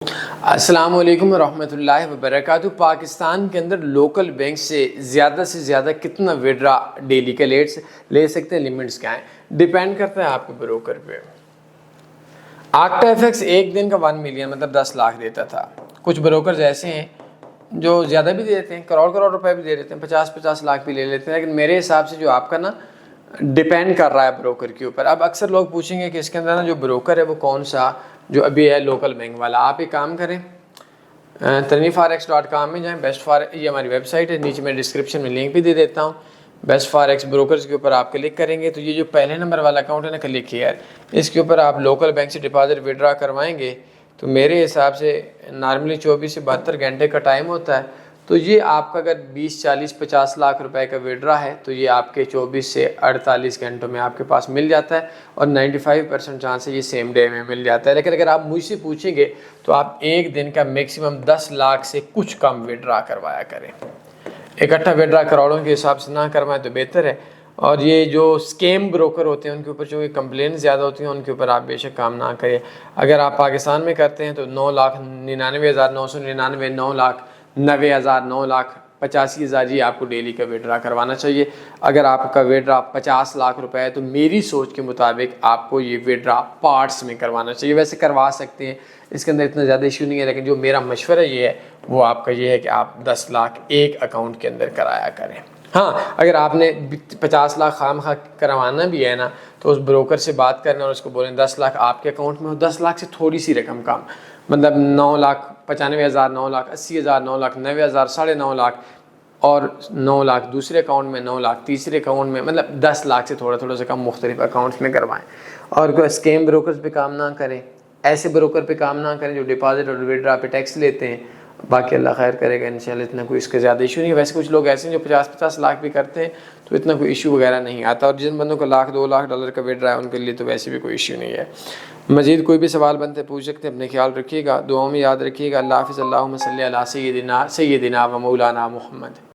अस्सलाम वालेकुम रहमतुल्लाहि व बरकातहू। पाकिस्तान के अंदर लोकल बैंक से ज़्यादा कितना विड्रा डेली के ले सकते हैं, लिमिट्स क्या हैं, डिपेंड करता है आपके ब्रोकर पे। आक्टा एफएक्स एक दिन का 1 मिलियन मतलब 10 लाख देता था। कुछ ब्रोकर्स ऐसे हैं जो ज़्यादा भी दे देते हैं, करोड़ रुपए भी दे देते हैं, 50 लाख भी ले लेते हैं। लेकिन मेरे हिसाब से जो आपका ना डिपेंड कर रहा है ब्रोकर के ऊपर। अब अक्सर लोग पूछेंगे कि इसके अंदर ना जो ब्रोकर है वो कौन सा जो अभी है लोकल बैंक वाला। आप एक काम करें, tanifarex.com में जाएं। बेस्ट फॉर ये हमारी वेबसाइट है, नीचे मैं डिस्क्रिप्शन में लिंक भी दे देता हूँ। बेस्ट फॉरेक्स ब्रोकर्स के ऊपर आप क्लिक करेंगे तो ये जो पहले नंबर वाला अकाउंट है ना, क्लिक हियर, इसके ऊपर आप लोकल बैंक से डिपॉजिट विड्रा करवाएंगे तो मेरे हिसाब से नॉर्मली 24 से 72 घंटे का टाइम होता है। तो ये आपका अगर 20, 40, 50 लाख रुपए का विड्रा है तो ये आपके 24 से 48 घंटों में आपके पास मिल जाता है और 95% चांस है ये सेम डे में मिल जाता है। लेकिन अगर आप मुझसे पूछेंगे तो आप एक दिन का मैक्सिमम 10 लाख से कुछ कम विड्रा करवाया करें। इकट्ठा विड्रा करोड़ों के हिसाब से ना करवाएं तो बेहतर है। और ये जो स्कैम ब्रोकर होते हैं उनके ऊपर जो कंप्लेन ज़्यादा होती हैं उनके ऊपर आप बेशक काम ना करें। अगर आप पाकिस्तान में करते हैं तो 9,99,999, 9,90,000, 9,85,000 जी आपको डेली का विड्रा करवाना चाहिए। अगर आपका विड्रा 50 लाख रुपए है तो मेरी सोच के मुताबिक आपको ये विड्रा पार्ट्स में करवाना चाहिए। वैसे करवा सकते हैं, इसके अंदर इतना ज़्यादा इशू नहीं है, लेकिन जो मेरा मशवरा ये है वो आपका ये है कि आप 10 लाख एक अकाउंट के अंदर कराया करें। हाँ, अगर आपने 50 लाख खामखा करवाना भी है ना तो उस ब्रोकर से बात करना और उसको बोलें 10 लाख आपके अकाउंट में हो, 10 लाख से थोड़ी सी रकम कम, मतलब 9,95,000, 9,80,000, 9,90,000, 9.5 लाख और 9 लाख दूसरे अकाउंट में, 9 लाख तीसरे अकाउंट में, मतलब 10 लाख से थोड़ा सा कम मुख्तलिफ अकाउंट्स में करवाएं। और कोई स्कैम ब्रोकर्स पे काम ना करें, ऐसे ब्रोकर पे काम ना करें जो डिपॉजिट और विड्रा पे टैक्स लेते हैं। बाकी अल्लाह खैर करेगा इंशाल्लाह, इतना कोई इसका ज़्यादा इशू नहीं है। वैसे कुछ लोग ऐसे हैं जो 50 लाख भी करते हैं तो इतना कोई इशू वगैरह नहीं आता। और जिन बंदों को लाख 2 लाख डॉलर का विड्रा है उनके लिए तो वैसे भी कोई इशू नहीं है। मज़ीद कोई भी सवाल बनते पूछ सकते हैं। अपने ख्याल रखिएगा, दुआओं में याद रखिएगा। अल्लाह हाफ़िज़। अल्लाहुम्मा सल्ली अला सय्यिदिना व मौलाना मुहम्मद।